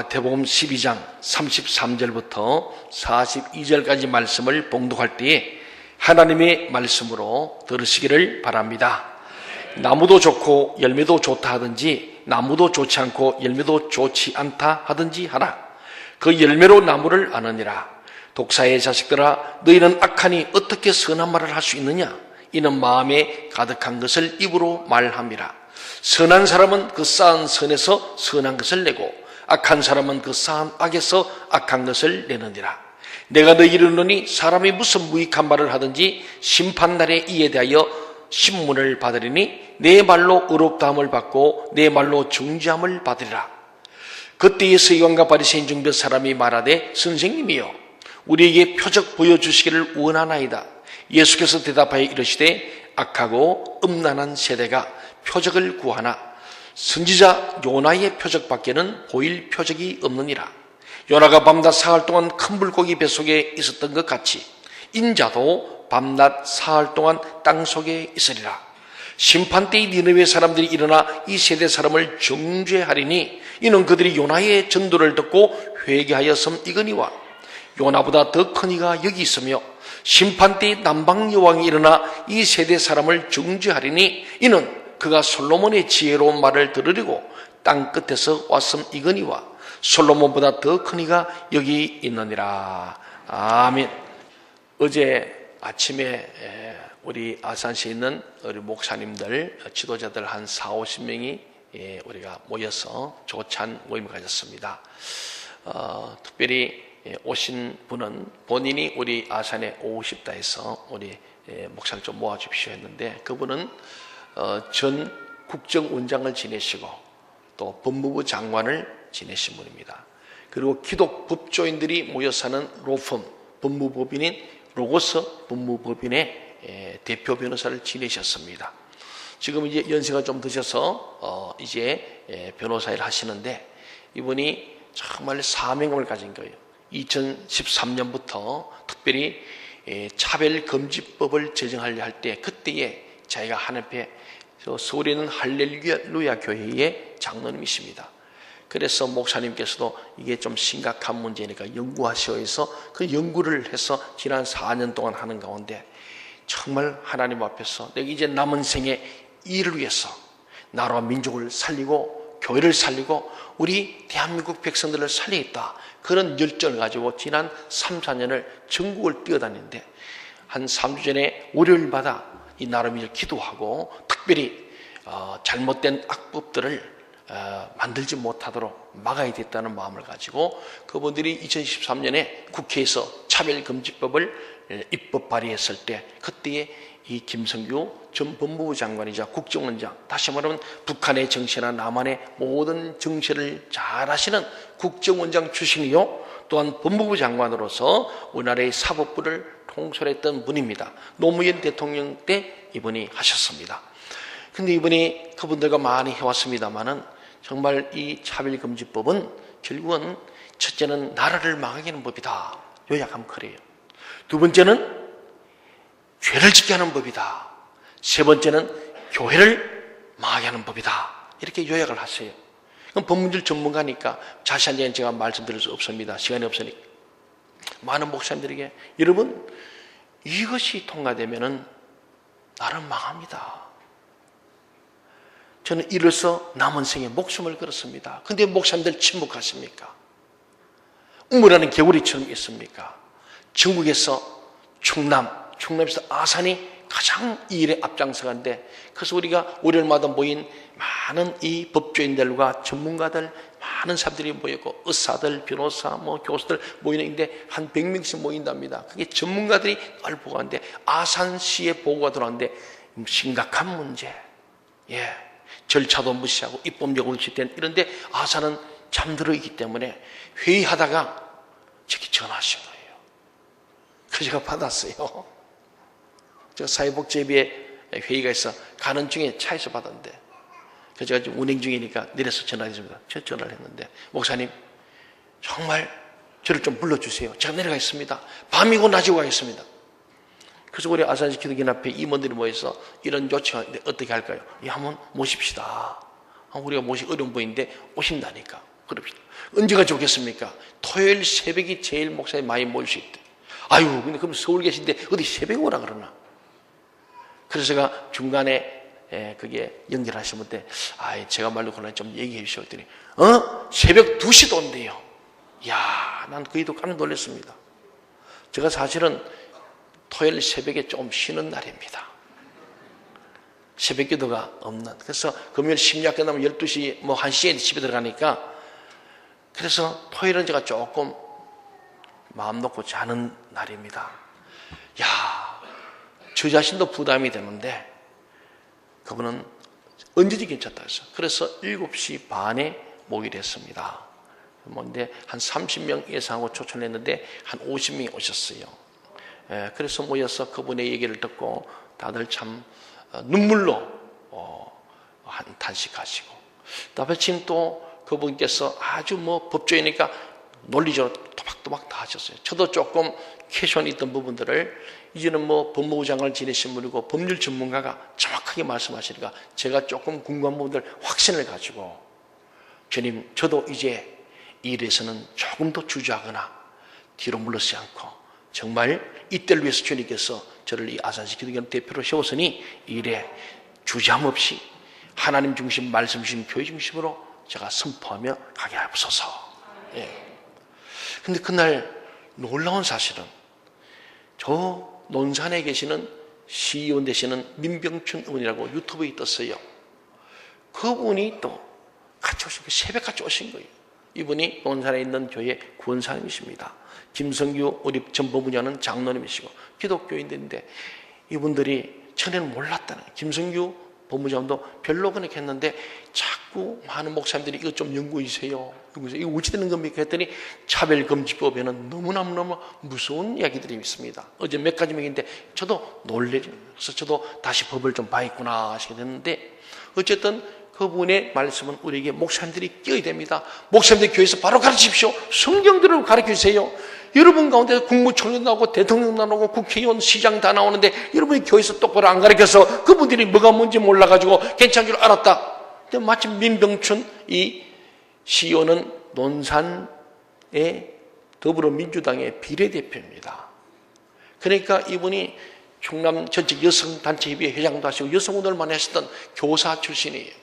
마태복음 12장 33절부터 42절까지 말씀을 봉독할 때에 하나님의 말씀으로 들으시기를 바랍니다. 나무도 좋고 열매도 좋다 하든지 나무도 좋지 않고 열매도 좋지 않다 하든지 하라. 그 열매로 나무를 아느니라. 독사의 자식들아, 너희는 악하니 어떻게 선한 말을 할 수 있느냐? 이는 마음에 가득한 것을 입으로 말함이라. 선한 사람은 그 쌓은 선에서 선한 것을 내고 악한 사람은 그 쌓은 악에서 악한 것을 내느니라. 내가 너희를 이르노니 사람이 무슨 무익한 말을 하든지 심판날에 이에 대하여 신문을 받으리니 내 말로 의롭다함을 받고 내 말로 중지함을 받으리라. 그때에 서기관과 바리새인 중 몇 사람이 말하되 선생님이여 우리에게 표적 보여주시기를 원하나이다. 예수께서 대답하여 이르시되 악하고 음란한 세대가 표적을 구하나 선지자 요나의 표적밖에는 보일 표적이 없느니라. 요나가 밤낮 사흘 동안 큰 물고기 뱃속에 있었던 것 같이 인자도 밤낮 사흘 동안 땅속에 있으리라. 심판때의 니느웨 사람들이 일어나 이 세대 사람을 정죄하리니 이는 그들이 요나의 전도를 듣고 회개하였음이거니와 요나보다 더 큰 이가 여기 있으며 심판때의 남방 여왕이 일어나 이 세대 사람을 정죄하리니 이는 그가 솔로몬의 지혜로운 말을 들으려고 땅 끝에서 왔음이거니와 솔로몬보다 더 큰 이가 여기 있느니라. 아멘. 어제 아침에 우리 아산시에 있는 우리 목사님들, 지도자들 한 40-50명이 우리가 모여서 조찬 모임을 가졌습니다. 특별히 오신 분은 본인이 우리 아산에 오고 싶다 해서 우리 목사를 좀 모아주십시오 했는데 그분은 전 국정원장을 지내시고 또 법무부 장관을 지내신 분입니다. 그리고 기독 법조인들이 모여 사는 로펌 법무법인인 로고스 법무법인의 대표 변호사를 지내셨습니다. 지금 이제 연세가 좀 드셔서 이제 변호사 일 하시는데 이분이 정말 사명감을 가진 거예요. 2013년부터 특별히 차별금지법을 제정하려 할 때 그때에 자기가 하나님께 서울에 있는 할렐루야 교회의 장로님이십니다. 그래서 목사님께서도 이게 좀 심각한 문제니까 연구하시오 해서 그 연구를 해서 지난 4년 동안 하는 가운데 정말 하나님 앞에서 내가 이제 남은 생에 일을 위해서 나라와 민족을 살리고 교회를 살리고 우리 대한민국 백성들을 살리겠다. 그런 열정을 가지고 지난 3-4년을 전국을 뛰어다니는데 한 3주 전에 월요일마다 이 나라 민족 기도하고 특별히 잘못된 악법들을 만들지 못하도록 막아야 됐다는 마음을 가지고 그분들이 2013년에 국회에서 차별금지법을 입법 발의했을 때 그때에 이 김성규 전 법무부 장관이자 국정원장, 다시 말하면 북한의 정세나 남한의 모든 정세를 잘 아시는 국정원장 출신이요 또한 법무부 장관으로서 우리나라의 사법부를 통솔했던 분입니다. 노무현 대통령 때 이분이 하셨습니다. 근데 이분이 그분들과 많이 해왔습니다만은 정말 이 차별금지법은 결국은 첫째는 나라를 망하게 하는 법이다. 요약하면 그래요. 두 번째는 죄를 짓게 하는 법이다. 세 번째는 교회를 망하게 하는 법이다. 이렇게 요약을 하세요. 그럼 법문질 전문가니까 자세한 얘기는 제가 말씀드릴 수 없습니다. 시간이 없으니까. 많은 목사님들에게 여러분 이것이 통과되면은 나라는 망합니다. 저는 이로써 남은 생에 목숨을 걸었습니다. 근데 목사님들 침묵하십니까? 우물하는 개구리처럼 있습니까? 전국에서 충남에서 아산이 가장 이 일에 앞장서간데 그래서 우리가 월요일마다 모인 많은 이 법조인들과 전문가들 많은 사람들이 모였고 의사들, 변호사, 교수들 모이는데 한 100명씩 모인답니다. 그게 전문가들이 늘 보고 하는데 아산시에 보고가 들어왔는데 심각한 문제. 절차도 무시하고 입법력을 지된 이런데 아산은 잠들어 있기 때문에 회의하다가 저기 전화하신 거예요. 그래서 제가 받았어요. 제가 사회복지회에 회의가 있어 가는 중에 차에서 받았는데 그래서 제가 지금 운행 중이니까 내려서 전화했습니다. 제가 전화를 했는데 목사님 정말 저를 좀 불러주세요. 제가 내려가겠습니다. 밤이고 낮이고 가겠습니다. 그래서 우리 아산시 기독인 앞에 임원들이 모여서 이런 요청하는데 어떻게 할까요? 한번 모십시다. 우리가 모시기 어려운 분인데 오신다니까. 그럽시다. 언제가 좋겠습니까? 토요일 새벽이 제일 목사님 많이 모일 수 있대. 아유, 근데 그럼 서울 계신데 어디 새벽에 오라 그러나? 그래서 제가 중간에 그게 연결하시면 때, 제가 말로 그러나 좀 얘기해 주시오. 했더니, 새벽 2시도 온대요. 이야, 난 그이도 깜짝 놀랐습니다. 제가 사실은 토요일 새벽에 좀 쉬는 날입니다. 새벽 기도가 없는. 그래서 금요일 심리학 끝나면 12시, 1시에 집에 들어가니까, 그래서 토요일은 제가 조금 마음 놓고 자는 날입니다. 야, 저 자신도 부담이 되는데, 그분은 언제든지 괜찮다 했어요. 그래서 7시 반에 모이를 했습니다. 근데 한 30명 예상하고 초청했는데 한 50명이 오셨어요. 그래서 모여서 그분의 얘기를 듣고 다들 참 눈물로 한 단식하시고, 마침 또 그분께서 아주 법조이니까 논리적으로 토박토박 다 하셨어요. 저도 조금 캐션이 있던 부분들을 이제는 법무부 장관을 지내신 분이고 법률 전문가가 정확하게 말씀하시니까 제가 조금 궁금한 부분들 확신을 가지고, 주님, 저도 이제 이 일에서는 조금 더 주저하거나 뒤로 물러서지 않고 정말 이때를 위해서 주님께서 저를 이 아산시 기독교회 대표로 세웠으니 이 일에 주저함 없이 하나님 중심, 말씀 중심, 교회 중심으로 제가 선포하며 가게 하옵소서. 근데 그날 놀라운 사실은 저 논산에 계시는 시의원 되시는 민병춘 의원이라고 유튜브에 떴어요. 그분이 또 같이 오신 거예요. 새벽같이 오신 거예요. 이분이 논산에 있는 교회 구원사님이십니다. 김성규 우리 전 법무장은 장로님이시고 기독교인들인데, 이분들이 전에는 몰랐다는 거예요. 김성규 법무장도 별로 그렇게 했는데 자꾸 많은 목사님들이 이것 좀 연구해 주세요. 이거 어찌 되는 겁니까? 했더니 차별금지법에는 너무너무 무서운 이야기들이 있습니다. 어제 몇 가지 얘기인데 저도 놀래죠. 그래서 저도 다시 법을 좀 봐야겠구나 하시게 됐는데, 어쨌든 그분의 말씀은 우리에게 목사님들이 끼어야 됩니다. 목사님들 교회에서 바로 가르치십시오. 성경대로 가르쳐주세요. 여러분 가운데 국무총리 나오고 대통령 나오고 국회의원, 시장 다 나오는데 여러분이 교회에서 똑바로 안 가르쳐서 그분들이 뭐가 뭔지 몰라가지고 괜찮은 줄 알았다. 근데 마침 민병춘 이 시의원은 논산의 더불어민주당의 비례대표입니다. 그러니까 이분이 충남 전체 여성단체협의회 회장도 하시고 여성운동을 많이 하셨던 교사 출신이에요.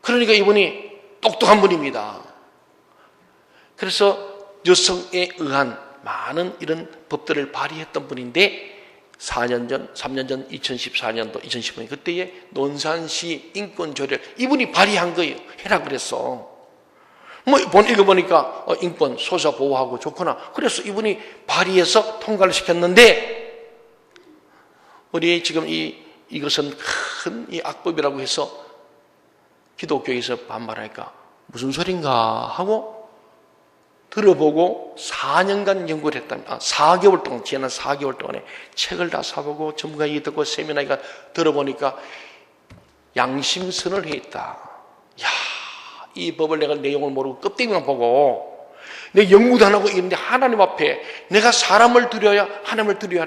그러니까 이분이 똑똑한 분입니다. 그래서 여성에 의한 많은 이런 법들을 발의했던 분인데 4년 전, 3년 전, 2014년도, 2015년 그때에 논산시 인권조례를 이분이 발의한 거예요. 해라 그랬어. 읽어보니까 인권, 소수자 보호하고 좋구나. 그래서 이분이 발의해서 통과를 시켰는데, 우리 지금 이것은 큰 이 악법이라고 해서 기독교에서 반발하니까 무슨 소린가 하고 들어보고 4년간 연구를 했답니다. 4개월 동안, 지난 4개월 동안에 책을 다 사보고 전문가 얘기 듣고 세미나가 들어보니까 양심선을 했다. 야, 이 법을 내가 내용을 모르고 껍데기만 보고 내 연구도 안 하고 이런데 하나님 앞에 내가 사람을 두려야 하나님을 두려야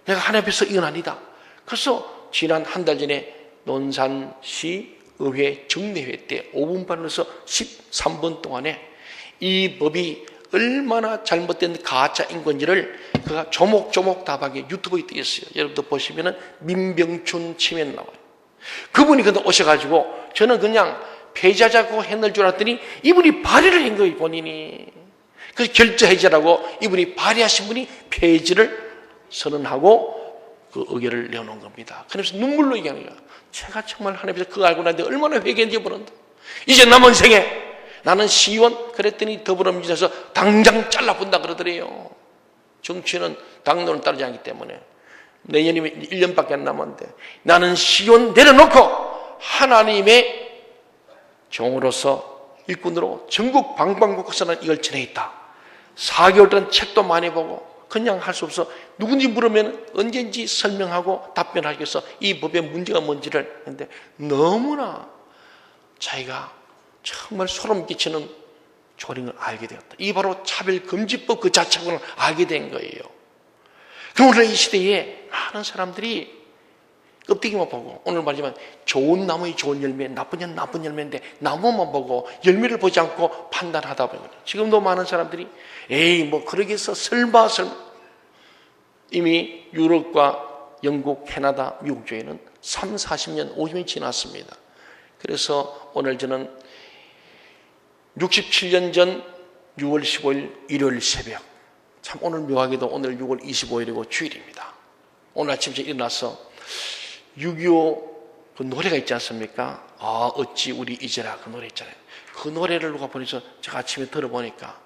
내가 하나님 앞에서 이건 아니다. 그래서 지난 한 달 전에 논산시 의회 정례회 때 5분 반에서 13분 동안에 이 법이 얼마나 잘못된 가짜 인권지를 그가 조목조목 답하게 유튜브에 띄었어요. 여러분들 보시면은 민병춘 치면 나와요. 그분이 근데 오셔가지고 저는 그냥 폐자자고 해낼 줄 알았더니 이분이 발의를 한 거예요, 본인이. 그래서 결자해제라고 이분이 발의하신 분이 폐지를 선언하고 그 의결을 내놓은 겁니다. 그래서 눈물로 얘기하는 거예요. 제가 정말 하나님께서 그거 알고 나는데 얼마나 회개했는지 모른다. 이제 남은 생에 나는 시의원 그랬더니 더불어민주당에서 당장 잘라본다 그러더래요. 정치는 당론을 따르지 않기 때문에 내년이면 1년밖에 안 남았는데 나는 시의원 내려놓고 하나님의 종으로서 일꾼으로 전국 방방곡곡에서 난 이걸 지내있다. 4개월 동안 책도 많이 보고 그냥 할 수 없어. 누군지 물으면 언제인지 설명하고 답변하기 위해서 이 법의 문제가 뭔지를 했는데 너무나 자기가 정말 소름 끼치는 조링을 알게 되었다. 이 바로 차별금지법 그 자체를 알게 된 거예요. 그럼 오늘 이 시대에 많은 사람들이 껍데기만 보고, 오늘 말하지만 좋은 나무의 좋은 열매, 나쁜 년 나쁜 열매인데 나무만 보고 열매를 보지 않고 판단하다 보니까 지금도 많은 사람들이 에이 뭐 그러겠어 설마 이미 유럽과 영국, 캐나다, 미국 쪽에는 3, 40년, 50년이 지났습니다. 그래서 오늘 저는 67년 전 6월 15일 일요일 새벽, 참 오늘 묘하게도 오늘 6월 25일이고 주일입니다. 오늘 아침 제가 일어나서 6.25 그 노래가 있지 않습니까? 아 어찌 우리 이제라 그 노래 있잖아요. 그 노래를 누가 보내서 제가 아침에 들어보니까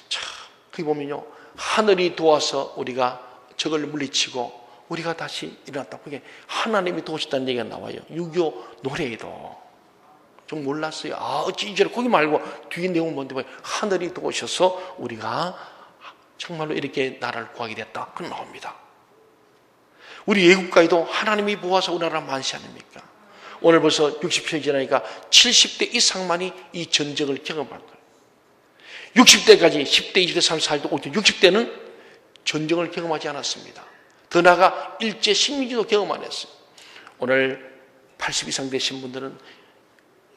참 거기 보면요 하늘이 도와서 우리가 적을 물리치고 우리가 다시 일어났다. 그게 하나님이 도우셨다는 얘기가 나와요. 6.25 노래에도 좀 몰랐어요. 아 어찌 이제라 거기 말고 뒤에 내용 뭔데 하늘이 도우셔서 우리가 정말로 이렇게 나라를 구하게 됐다. 그건 나옵니다. 우리 애국가에도 하나님이 모아서 우리나라 만시 아닙니까? 오늘 벌써 60년 지나니까 70대 이상만이 이 전쟁을 경험할 거예요. 60대까지 10대, 20대, 30대, 40대, 50대, 60대는 전쟁을 경험하지 않았습니다. 더 나아가 일제 식민지도 경험 안 했어요. 오늘 80 이상 되신 분들은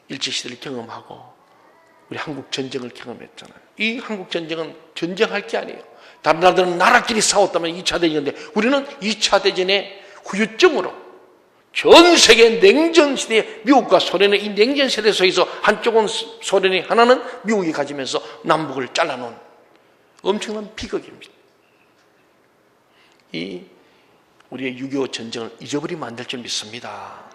일제시대를 경험하고 우리 한국 전쟁을 경험했잖아요. 이 한국 전쟁은 전쟁할 게 아니에요. 다른 나라들은 나라끼리 싸웠다면 2차 대전인데 우리는 2차 대전의 후유증으로 전 세계 냉전 시대에 미국과 소련의 이 냉전 세대 속에서 한쪽은 소련이 하나는 미국이 가지면서 남북을 잘라놓은 엄청난 비극입니다. 이 우리의 6.25 전쟁을 잊어버리면 안 될 줄 믿습니다.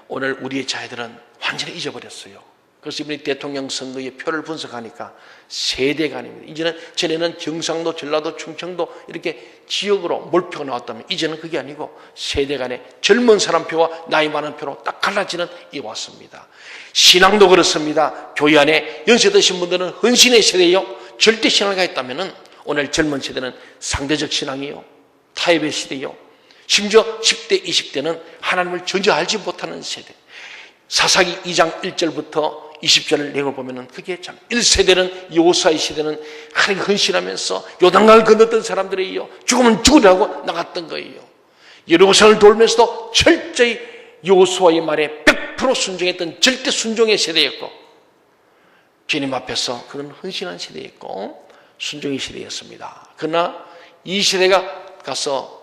오늘 우리의 자녀들은 완전히 잊어버렸어요. 그래서 이번에 대통령 선거의 표를 분석하니까 세대가 아닙니다. 이제는 전에는 경상도, 전라도, 충청도 이렇게 지역으로 몰표가 나왔다면 이제는 그게 아니고 세대 간의 젊은 사람 표와 나이 많은 표로 딱 갈라지는 이 왔습니다. 신앙도 그렇습니다. 교회 안에 연세 드신 분들은 헌신의 세대요. 절대 신앙을 가했다면 오늘 젊은 세대는 상대적 신앙이요. 타협의 시대요. 심지어 10대, 20대는 하나님을 전혀 알지 못하는 세대. 사사기 2장 1절부터 20절 내용을 보면은 그게 참 1세대는 여호수아의 시대는 하나님 헌신하면서 요단강을 건넜던 사람들이에요. 죽으면 죽으라고 나갔던 거예요. 예루살렘을 돌면서도 철저히 여호수아의 말에 100% 순종했던 절대 순종의 세대였고 주님 앞에서 그건 헌신한 세대였고 순종의 시대였습니다. 그러나 이 시대가 가서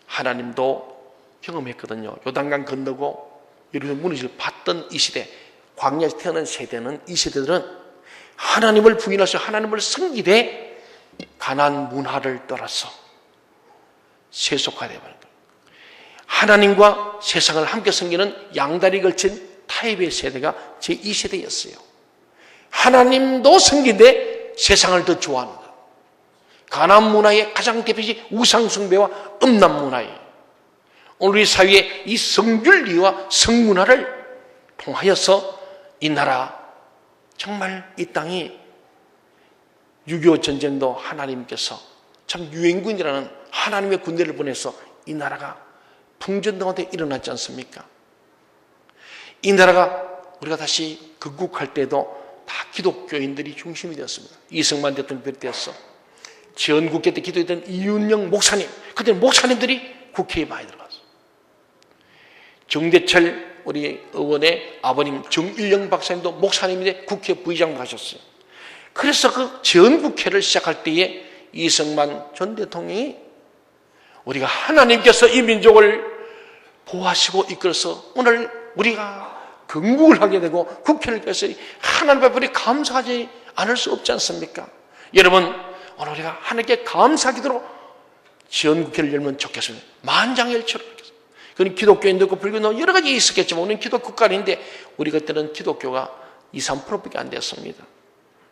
하나님도 경험했거든요. 요단강 건너고 예루살렘 무너질 봤던 이 시대, 광야에서 태어난 세대는 이 세대들은 하나님을 부인하셔 하나님을 섬기되 가나안 문화를 떠나서 세속화되어 버린 거예요. 하나님과 세상을 함께 섬기는 양다리 걸친 타입의 세대가 제 2세대였어요. 하나님도 섬기되 세상을 더 좋아하는 것. 가나안 문화의 가장 대표적인 우상숭배와 음란 문화예요. 오늘 우리 사회의 이 성윤리와 성문화를 통하여서 이 나라 정말 이 땅이 6.25 전쟁도 하나님께서 참 유엔군이라는 하나님의 군대를 보내서 이 나라가 풍전등화되어 일어났지 않습니까? 이 나라가 우리가 다시 극국할 때도 다 기독교인들이 중심이 되었습니다. 이승만 대통령 비롯해서 전국회 때 기도했던 이윤영 목사님, 그때 목사님들이 국회에 많이 들어갔어요. 정대철 우리 의원의 아버님 정일영 박사님도 목사님인데 국회 부의장 가셨어요. 그래서 그 전국회를 시작할 때에 이승만 전 대통령이 우리가 하나님께서 이 민족을 보호하시고 이끌어서 오늘 우리가 건국을 하게 되고 국회를 께서 하나님 앞에 감사하지 않을 수 없지 않습니까? 여러분 오늘 우리가 하나님께 감사기도로 전국회를 열면 좋겠습니다. 만장일치로. 그건 기독교인도 있고 불교도 여러 가지 있었겠지만 우리는 기독 국가인데 우리 그때는 기독교가 2, 3%밖에 안 됐습니다.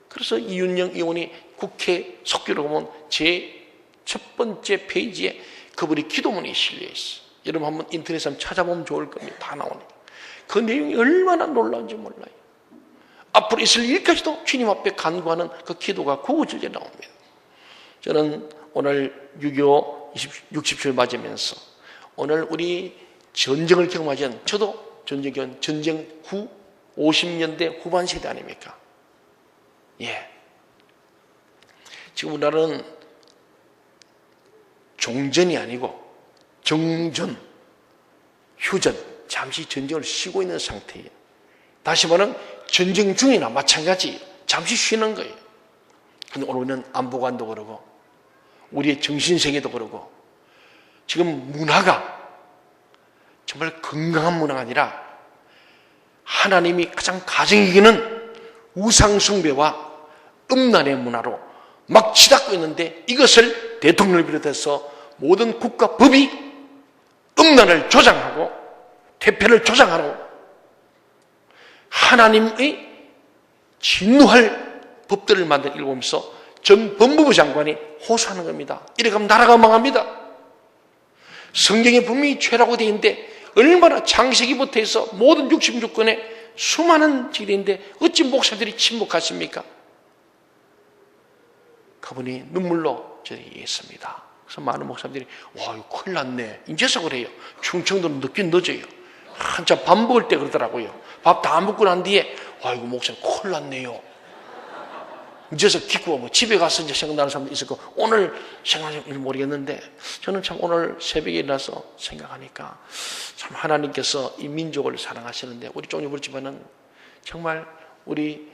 그래서 이윤영 의원이 국회 속기로 보면 제 첫 번째 페이지에 그분이 기도문이 실려 있어요. 여러분 한번 인터넷에 한번 찾아보면 좋을 겁니다. 다 나오니까. 그 내용이 얼마나 놀라운지 몰라요. 앞으로 있을 일까지도 주님 앞에 간구하는 그 기도가 구구절절에 나옵니다. 저는 오늘 6.25 60주를 맞으면서 오늘 우리 전쟁을 경험하지 않은 저도 전쟁 후 50년대 후반 세대 아닙니까? 예. 지금 우리나라는 종전이 아니고 정전, 휴전, 잠시 전쟁을 쉬고 있는 상태예요. 다시 말하면 전쟁 중이나 마찬가지 잠시 쉬는 거예요. 근데 오늘 우리는 안보관도 그러고 우리의 정신세계도 그러고 지금 문화가 정말 건강한 문화가 아니라 하나님이 가장 가정 이기는 우상숭배와 음란의 문화로 막 치닫고 있는데, 이것을 대통령을 비롯해서 모든 국가 법이 음란을 조장하고 퇴폐를 조장하고 하나님의 진노할 법들을 만든 일본에서 전 법무부 장관이 호소하는 겁니다. 이래 가면 나라가 망합니다. 성경에 분명히 죄라고 되어 있는데 얼마나 창세기부터 해서 모든 66권의 수많은 지리인데 어찌 목사들이 침묵하십니까? 그분이 눈물로 저에게 얘기했습니다. 그래서 많은 목사님들이 와 이거 큰일 났네, 이제서 그래요. 충청도는 늦긴 늦어요. 한참 밥 먹을 때 그러더라고요. 밥 다 먹고 난 뒤에 와 이거 목사님 큰일 났네요. 이제서 기고 뭐 집에 가서 이제 생각나는 사람도 있을 거고, 오늘 생각하는지 모르겠는데 저는 참 오늘 새벽에 일어나서 생각하니까 참 하나님께서 이 민족을 사랑하시는데, 우리 종류 그렇지만은 정말 우리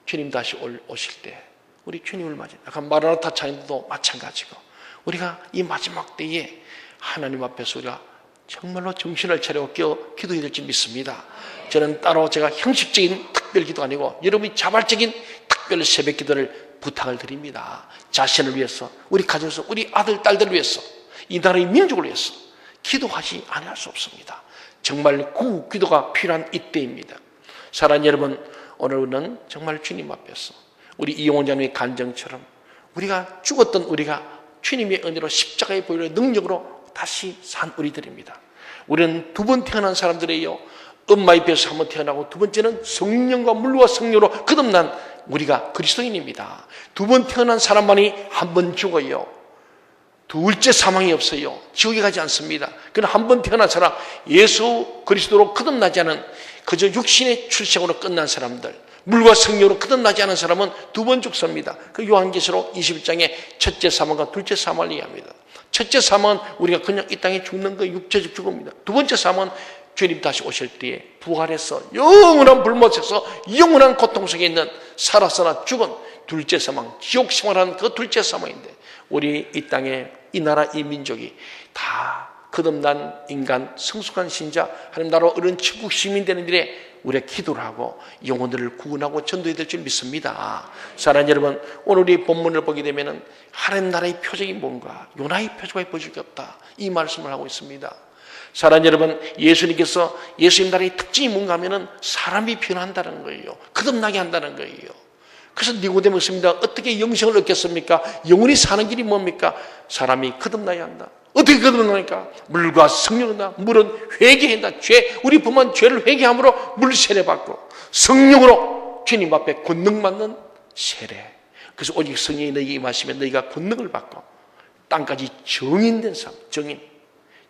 주님 다시 오실 때 우리 주님을 맞이, 약간 마라나타 차인도 마찬가지고 우리가 이 마지막 때에 하나님 앞에서 우리가 정말로 정신을 차리고 기도해야 될지 믿습니다. 저는 따로 제가 형식적인 특별 기도 아니고 여러분이 자발적인 특별 새벽 기도를 부탁을 드립니다. 자신을 위해서, 우리 가정에서, 우리 아들, 딸들을 위해서, 이 나라의 민족을 위해서 기도하지 않을 수 없습니다. 정말 구국 기도가 필요한 이때입니다. 사랑하는 여러분, 오늘은 정말 주님 앞에서 우리 이용원 장님의 간증처럼 우리가 죽었던 우리가 주님의 은혜로 십자가의 보혈의 능력으로 다시 산 우리들입니다. 우리는 두 번 태어난 사람들이에요. 엄마의 배에서 한 번 태어나고, 두 번째는 성령과 물과 성령으로 거듭난 우리가 그리스도인입니다. 두 번 태어난 사람만이 한 번 죽어요. 둘째 사망이 없어요. 지옥에 가지 않습니다. 그러나 한 번 태어난 사람, 예수 그리스도로 거듭나지 않은 그저 육신의 출생으로 끝난 사람들, 물과 성령으로 거듭나지 않은 사람은 두 번 죽습니다. 그 요한계시록 21장에 첫째 사망과 둘째 사망을 얘기합니다. 첫째 사망은 우리가 그냥 이 땅에 죽는 거 육체적 죽음입니다. 두 번째 사망은 주님 다시 오실 때에 부활해서 영원한 불못에서 영원한 고통 속에 있는 살아서나 죽은 둘째 사망, 지옥 생활하는 그 둘째 사망인데, 우리 이 땅에 이 나라 이 민족이 다 거듭난 인간, 성숙한 신자, 하나님 나라 어른 천국 시민 되는 일에 우리가 기도를 하고 영혼들을 구원하고 전도해야 될 줄 믿습니다. 사랑하는 여러분, 오늘 우리 본문을 보게 되면 하나님 나라의 표적이 뭔가, 요나의 표적이 보일 게 없다, 이 말씀을 하고 있습니다. 사랑하는 여러분, 예수님께서 예수님 나라의 특징이 뭔가 하면은 사람이 변한다는 거예요. 거듭나게 한다는 거예요. 그래서 니고데모 묻습니다. 어떻게 영생을 얻겠습니까? 영원히 사는 길이 뭡니까? 사람이 거듭나야 한다. 어떻게 거듭나니까? 물과 성령이다. 물은 회개한다. 우리 범한 죄를 회개함으로 물 세례 받고, 성령으로 주님 앞에 권능 받는 세례. 그래서 오직 성령이 너희에게 임하시면 너희가 권능을 받고 땅까지 정인된 사람,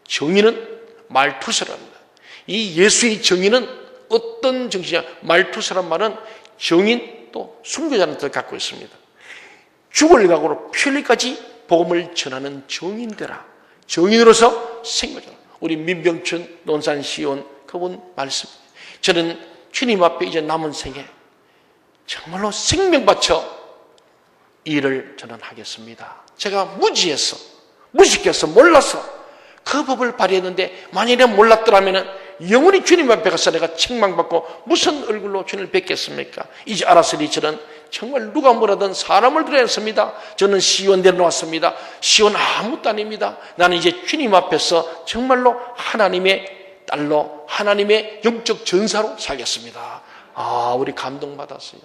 정인은 말투서랍니다. 이 예수의 정인은 어떤 정신이냐? 말투서란 말은 정인 또 순교자는 뜻을 갖고 있습니다. 죽을 각오로 편리까지 복음을 전하는 정인되라. 정인으로서 생명자. 우리 민병춘 논산 시온 그분 말씀. 저는 주님 앞에 이제 남은 생에 정말로 생명 바쳐 이 일을 저는 하겠습니다. 제가 무식해서 몰라서 그 법을 발휘했는데, 만약에 몰랐더라면 영원히 주님 앞에 가서 내가 책망받고 무슨 얼굴로 주님을 뵙겠습니까? 이제 알았으니 저는 정말 누가 뭐라든 사람을 들어야 했습니다. 저는 시온 내려놓았습니다. 시온 아무것도 아닙니다. 나는 이제 주님 앞에서 정말로 하나님의 딸로, 하나님의 영적 전사로 살겠습니다. 아, 우리 감동받았어요.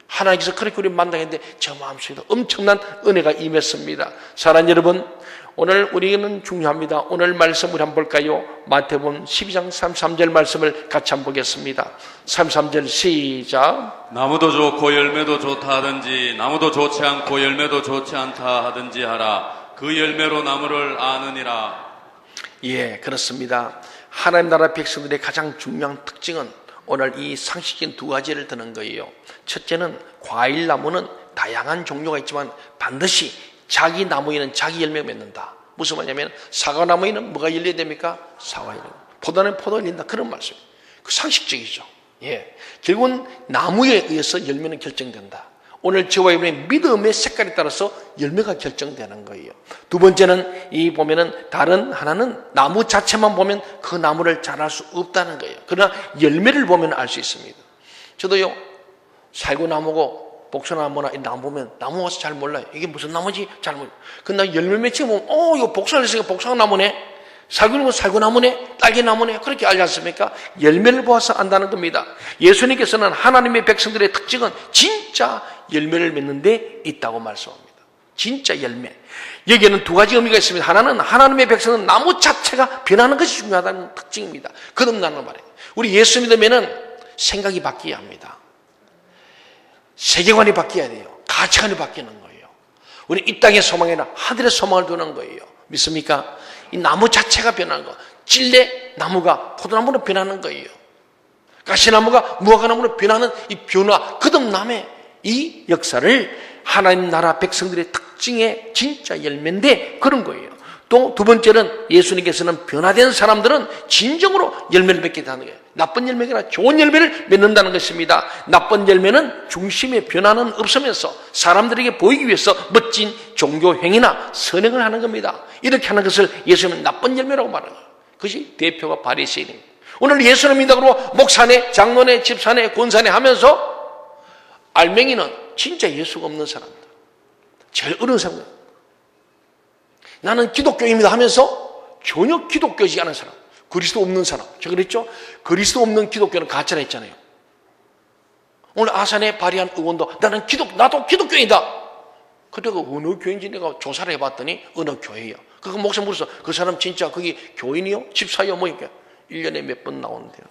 하나님께서 그렇게 우리 만나겠는데 저 마음속에도 엄청난 은혜가 임했습니다. 사랑하는 여러분, 오늘 우리는 중요합니다. 오늘 말씀 우리 한번 볼까요? 마태복음 12장 33절 말씀을 같이 한번 보겠습니다. 33절 시작. 나무도 좋고 열매도 좋다 하든지 나무도 좋지 않고 열매도 좋지 않다 하든지 하라. 그 열매로 나무를 아느니라. 예, 그렇습니다. 하나님 나라 백성들의 가장 중요한 특징은 오늘 이 상식적인 두 가지를 드는 거예요. 첫째는 과일 나무는 다양한 종류가 있지만 반드시 자기 나무에는 자기 열매가 맺는다. 무슨 말이냐면 사과나무에는 뭐가 열려야 됩니까? 사과가 열려. 포도나무에 포도가 열린다. 그런 말씀이에요. 그 상식적이죠. 예. 결국은 나무에 의해서 열매는 결정된다. 오늘 저와 여러분의 믿음의 색깔에 따라서 열매가 결정되는 거예요. 두 번째는 이 보면은 다른 하나는 나무 자체만 보면 그 나무를 자랄 수 없다는 거예요. 그러나 열매를 보면 알 수 있습니다. 저도요, 살구나무고 복숭아나무나 이 나무 보면 나무 와서 잘 몰라요. 이게 무슨 나무지? 잘 몰라요. 근데 열매 맺히면 보면 이거 복숭아를 했으니까 복숭아나무네. 살구나무 살구나무네, 딸기나무네, 그렇게 알지 않습니까? 열매를 보아서 안다는 겁니다. 예수님께서는 하나님의 백성들의 특징은 진짜 열매를 맺는 데 있다고 말씀합니다. 진짜 열매. 여기에는 두 가지 의미가 있습니다. 하나는 하나님의 백성은 나무 자체가 변하는 것이 중요하다는 특징입니다. 거듭나는 말이에요. 우리 예수 믿으면은 생각이 바뀌어야 합니다. 세계관이 바뀌어야 돼요. 가치관이 바뀌는 거예요. 우리 이 땅의 소망이 아니라 하늘의 소망을 두는 거예요. 믿습니까? 이 나무 자체가 변하는 거. 찔레 나무가 포도나무로 변하는 거예요. 가시나무가 무화과나무로 변하는 이 변화, 거듭남의 이 역사를 하나님 나라 백성들의 특징의 진짜 열매인데 그런 거예요. 또 두 번째는 예수님께서는 변화된 사람들은 진정으로 열매를 맺게 되는 거예요. 나쁜 열매가 아니라 좋은 열매를 맺는다는 것입니다. 나쁜 열매는 중심의 변화는 없으면서 사람들에게 보이기 위해서 멋진 종교 행위나 선행을 하는 겁니다. 이렇게 하는 것을 예수님은 나쁜 열매라고 말하는 거예요. 그것이 대표가 바리새인입니다. 오늘 예수를 믿다고 목사네, 장로네, 집사네, 권사네 하면서 알맹이는 진짜 예수가 없는 사람들, 제일 어려운 사람들. 나는 기독교입니다 하면서 전혀 기독교지 않은 사람, 그리스도 없는 사람. 제가 그랬죠? 그리스도 없는 기독교는 가짜라 했잖아요. 오늘 아산에 발의한 의원도 나도 기독교인이다. 그때가 어느 교인지 내가 조사를 해봤더니 어느 교회예요. 그거 목사 물었어. 그 사람 진짜 그게 교인이요? 집사요? 뭐니까 1년에 몇 번 나오는데요.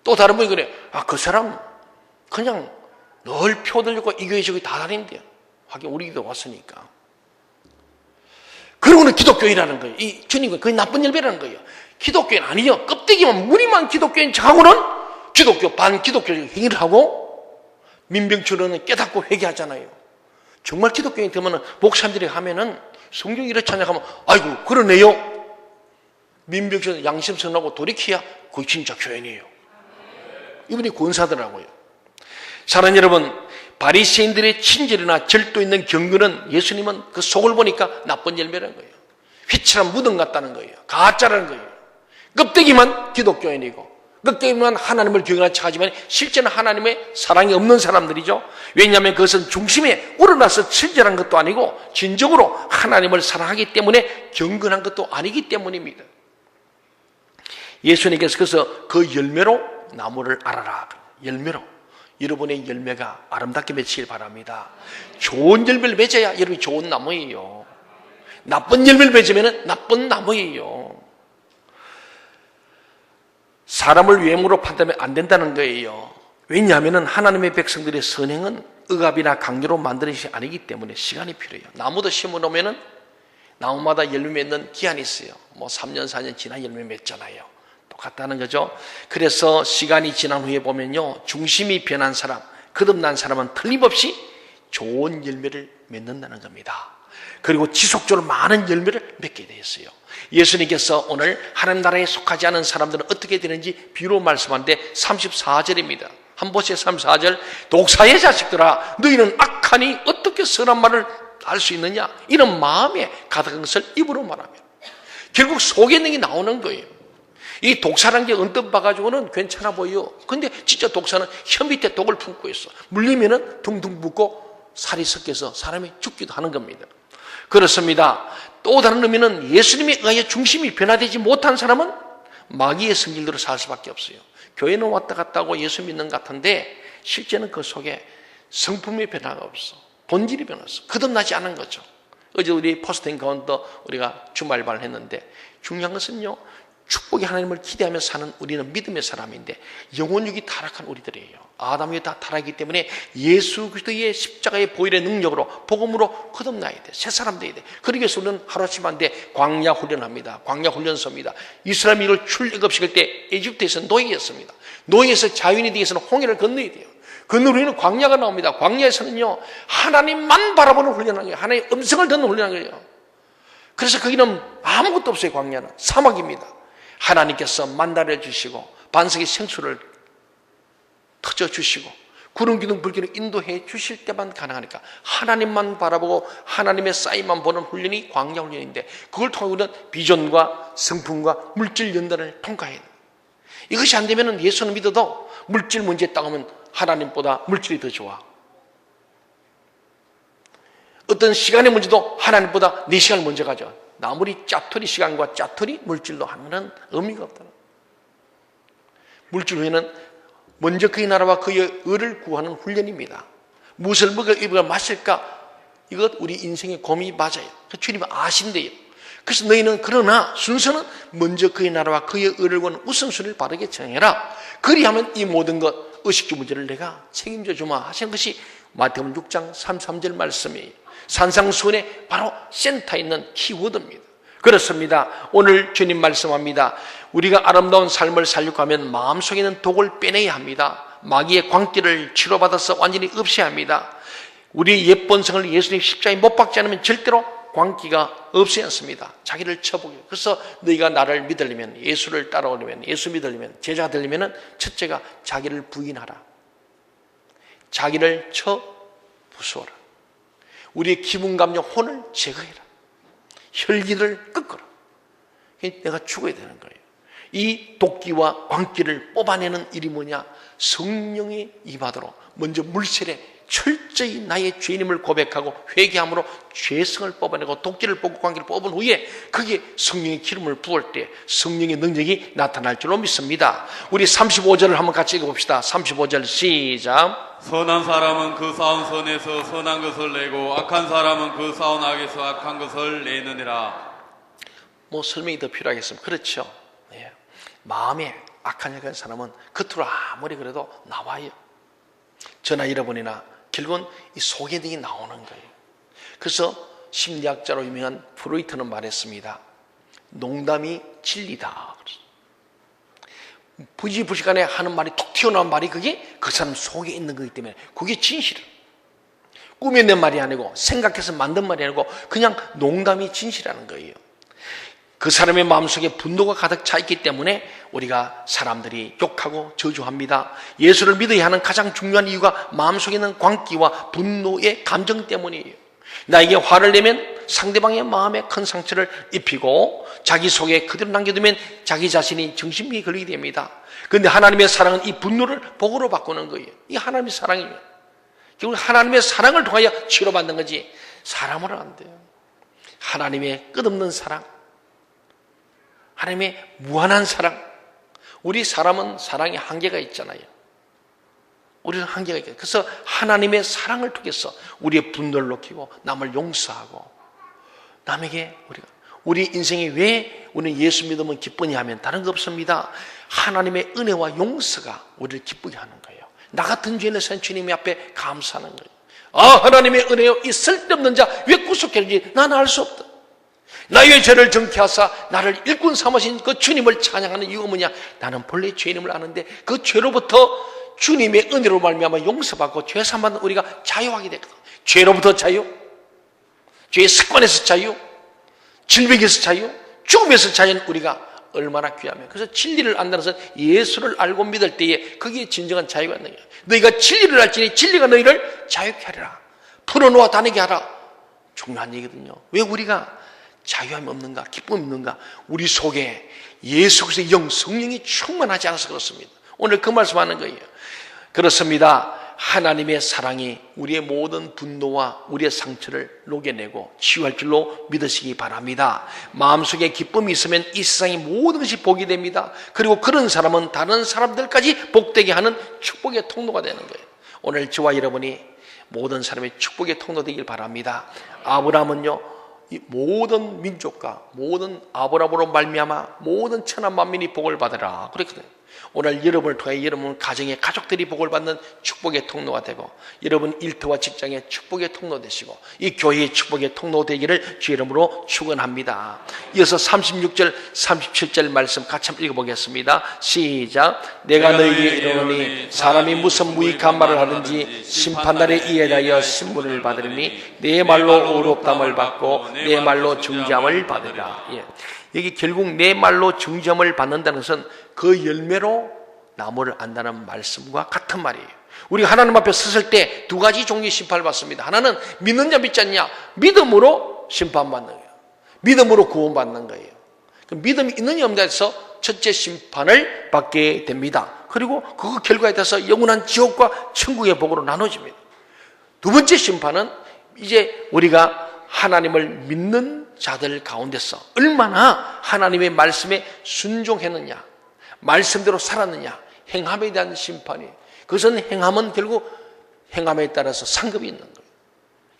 또 다른 분이 그래. 그 사람 그냥 늘 표 들고 이 교회 저기 다 다닌대요. 하긴 우리 기도 왔으니까. 그러고는 기독교인이라는 거예요. 이 주님은 그게 나쁜 열매라는 거예요. 기독교인 아니요. 껍데기만 무늬만 기독교인 척하고는 기독교 반기독교적 행위를 하고 민병철은 깨닫고 회개하잖아요. 정말 기독교인 되면은 목사님들이 하면은 성경 이렇게 찬양하면 아이고 그러네요. 민병철 양심선하고 돌이키야 그게 진짜 교인이에요. 이분이 권사더라고요. 사랑하는 여러분, 바리새인들의 친절이나 절도 있는 경건은 예수님은 그 속을 보니까 나쁜 열매라는 거예요. 휘칠한 무덤 같다는 거예요. 가짜라는 거예요. 껍데기만 기독교인이고 껍데기만 하나님을 경외하는 척하지만 실제는 하나님의 사랑이 없는 사람들이죠. 왜냐하면 그것은 중심에 우러나서 친절한 것도 아니고 진정으로 하나님을 사랑하기 때문에 경건한 것도 아니기 때문입니다. 예수님께서 그래서 그 열매로 나무를 알아라. 열매로. 여러분의 열매가 아름답게 맺히길 바랍니다. 좋은 열매를 맺어야 여러분이 좋은 나무예요. 나쁜 열매를 맺으면 나쁜 나무예요. 사람을 외모로 판단하면 안 된다는 거예요. 왜냐하면 하나님의 백성들의 선행은 억압이나 강요로 만드는 것이 아니기 때문에 시간이 필요해요. 나무도 심어놓으면 나무마다 열매 맺는 기한이 있어요. 3년, 4년 지나 열매 맺잖아요. 똑같다는 거죠. 그래서 시간이 지난 후에 보면요, 중심이 변한 사람, 거듭난 사람은 틀림없이 좋은 열매를 맺는다는 겁니다. 그리고 지속적으로 많은 열매를 맺게 되었어요. 예수님께서 오늘 하나님 나라에 속하지 않은 사람들은 어떻게 되는지 비로 말씀하는데 34절입니다. 한 보세요. 34절. 독사의 자식들아, 너희는 악하니 어떻게 선한 말을 할 수 있느냐? 이런 마음에 가득한 것을 입으로 말하며 결국 속에 있는 게 나오는 거예요. 이 독사라는 게 언뜻 봐가지고는 괜찮아 보여. 근데 진짜 독사는 혀 밑에 독을 품고 있어. 물리면은 둥둥 붓고 살이 섞여서 사람이 죽기도 하는 겁니다. 그렇습니다. 또 다른 의미는 예수님에 의하여 중심이 변화되지 못한 사람은 마귀의 성질대로 살 수밖에 없어요. 교회는 왔다 갔다 하고 예수 믿는 것 같은데 실제는 그 속에 성품의 변화가 없어. 본질이 변했어. 거듭나지 않은 거죠. 어제 우리 포스팅 가운데 우리가 주말반을 했는데 중요한 것은요, 축복의 하나님을 기대하며 사는 우리는 믿음의 사람인데 영혼육이 타락한 우리들이에요. 아담이 다 타락이기 때문에 예수 그리스도의 십자가의 보혈의 능력으로 복음으로 거듭나야 돼. 새 사람 돼야 돼. 그러기 위해서 우리는 하루아침 안 돼 광야 훈련합니다. 광야 훈련소입니다. 이스라엘 민족을 출애굽시킬 때 에집트에서 노예였습니다. 노예에서 자유인이 되기 위해서는 홍해를 건너야 돼요. 건너면 광야가 나옵니다. 광야에서는요, 하나님만 바라보는 훈련한 거예요. 하나님의 음성을 듣는 훈련한 거예요. 그래서 거기는 아무것도 없어요. 광야는 사막입니다. 하나님께서 만나려 주시고 반석의 생수를 터져 주시고 구름 기둥 불기둥 인도해 주실 때만 가능하니까 하나님만 바라보고 하나님의 사인만 보는 훈련이 광야 훈련인데, 그걸 통해 우리는 비전과 성품과 물질 연단을 통과해야 돼요. 이것이 안 되면 예수는 믿어도 물질 문제에 따르면 하나님보다 물질이 더 좋아. 어떤 시간의 문제도 하나님보다 내 시간을 먼저 가져. 아무리 짜투리 시간과 짜투리 물질로 하면은 의미가 없다. 물질 후에는 먼저 그의 나라와 그의 의를 구하는 훈련입니다. 무엇을 먹을 입을 마실까? 이것 우리 인생의 고민이 맞아요. 주님은 아신대요. 그래서 너희는 그러나 순서는 먼저 그의 나라와 그의 의를 구하는 우선순위를 바르게 정해라. 그리하면 이 모든 것 의식주 문제를 내가 책임져 주마 하신 것이 마태복음 6장 33절 말씀이에요. 산상수훈의 바로 센터에 있는 키워드입니다. 그렇습니다. 오늘 주님 말씀합니다. 우리가 아름다운 삶을 살려고 하면 마음속에 있는 독을 빼내야 합니다. 마귀의 광기를 치료받아서 완전히 없애야 합니다. 우리의 예쁜 성을 예수님 십자가에 못 박지 않으면 절대로 광기가 없지 않습니다. 자기를 쳐보게. 그래서 너희가 나를 믿으려면, 예수를 따라오려면, 예수 믿으려면, 제자가 되려면 첫째가 자기를 부인하라. 자기를 쳐 부수어라. 우리의 기분, 감정, 혼을 제거해라. 혈기를 꺾어라. 내가 죽어야 되는 거예요. 이 도끼와 광기를 뽑아내는 일이 뭐냐? 성령의 임하도록 먼저 물셀에 철저히 나의 죄인임을 고백하고 회개함으로 죄성을 뽑아내고 도끼를 뽑고 광기를 뽑은 후에 그게 성령의 기름을 부을 때 성령의 능력이 나타날 줄로 믿습니다. 우리 35절을 한번 같이 읽어봅시다. 35절 시작. 선한 사람은 그 쌓은 선에서 선한 것을 내고 악한 사람은 그 쌓은 악에서 악한 것을 내느니라. 뭐 설명이 더 필요하겠습니까? 그렇죠. 예. 마음에 악한 약한 사람은 겉으로 아무리 그래도 나와요. 전화 잃어버리나 결국은 이 소개팅이 나오는 거예요. 그래서 심리학자로 유명한 프로이트는 말했습니다. 농담이 진리다. 부지부지간에 하는 말이 톡 튀어나온 말이 그게 그 사람 속에 있는 거기 때문에 그게 진실이에요. 꾸며낸 말이 아니고 생각해서 만든 말이 아니고 그냥 농담이 진실이라는 거예요. 그 사람의 마음속에 분노가 가득 차 있기 때문에 우리가 사람들이 욕하고 저주합니다. 예수를 믿어야 하는 가장 중요한 이유가 마음속에 있는 광기와 분노의 감정 때문이에요. 나에게 화를 내면 상대방의 마음에 큰 상처를 입히고 자기 속에 그대로 남겨두면 자기 자신이 정신병에 걸리게 됩니다. 그런데 하나님의 사랑은 이 분노를 복으로 바꾸는 거예요. 이 하나님의 사랑이에요. 결국 하나님의 사랑을 통하여 치료받는 거지 사람으로는 안 돼요. 하나님의 끝없는 사랑, 하나님의 무한한 사랑. 우리 사람은 사랑에 한계가 있잖아요. 우리는 한계가 있어요. 그래서 하나님의 사랑을 통해서 우리의 분노를 높이고 남을 용서하고 남에게 우리 인생에 왜 우리는 예수 믿으면 기쁘냐 하면 다른 거 없습니다. 하나님의 은혜와 용서가 우리를 기쁘게 하는 거예요. 나 같은 죄인을 산 주님 앞에 감사하는 거예요. 아, 하나님의 은혜요, 이 쓸데없는 자 왜 구속했는지 나는 알 수 없다. 나의 죄를 정케하사 나를 일꾼 삼으신 그 주님을 찬양하는 이유가 뭐냐? 나는 본래 죄인임을 아는데 그 죄로부터 주님의 은혜로 말미암아 용서받고 죄 사함받는 우리가 자유하게 됐거든. 죄로부터 자유, 죄의 습관에서 자유, 질병에서 자유, 죽음에서 자유는 우리가 얼마나 귀하며, 그래서 진리를 안다는 것은 예수를 알고 믿을 때에 그게 진정한 자유가 있는 거야. 너희가 진리를 알지니 진리가 너희를 자유케 하리라. 풀어놓아 다니게 하라. 중요한 얘기거든요. 왜 우리가 자유함이 없는가, 기쁨이 없는가? 우리 속에 예수 그리스도의 영, 성령이 충만하지 않아서 그렇습니다. 오늘 그 말씀하는 거예요. 그렇습니다. 하나님의 사랑이 우리의 모든 분노와 우리의 상처를 녹여내고 치유할 줄로 믿으시기 바랍니다. 마음속에 기쁨이 있으면 이 세상의 모든 것이 복이 됩니다. 그리고 그런 사람은 다른 사람들까지 복되게 하는 축복의 통로가 되는 거예요. 오늘 저와 여러분이 모든 사람의 축복의 통로 되길 바랍니다. 아브라함은요, 이 모든 민족과 모든 아브라함으로 말미암아 모든 천하 만민이 복을 받으라 그랬거든요. 오늘 여러분을 통해 여러분 가정의 가족들이 복을 받는 축복의 통로가 되고 여러분 일터와 직장의 축복의 통로 되시고 이 교회의 축복의 통로 되기를 주 이름으로 축원합니다. 이어서 36절 37절 말씀 같이 한번 읽어보겠습니다. 시작. 내가 너희에게 이르노니 사람이 무슨 무익한 말을 하든지 심판날에 이에 대하여 신문을 받으리니 내 말로 의롭담을 받고 내 말로 중지함을 받으리라. 예. 여기 결국 내 말로 중지함을 받는다는 것은 그 열매로 나무를 안다는 말씀과 같은 말이에요. 우리가 하나님 앞에 섰을 때 두 가지 종류의 심판을 받습니다. 하나는 믿느냐 믿지 않냐, 믿음으로 심판받는 거예요. 믿음으로 구원받는 거예요. 믿음이 있느냐 없느냐에 대해서 첫째 심판을 받게 됩니다. 그리고 그 결과에 따라서 영원한 지옥과 천국의 복으로 나눠집니다. 두 번째 심판은 이제 우리가 하나님을 믿는 자들 가운데서 얼마나 하나님의 말씀에 순종했느냐, 말씀대로 살았느냐, 행함에 대한 심판이에요. 그것은 행함은 결국 행함에 따라서 상급이 있는 거예요.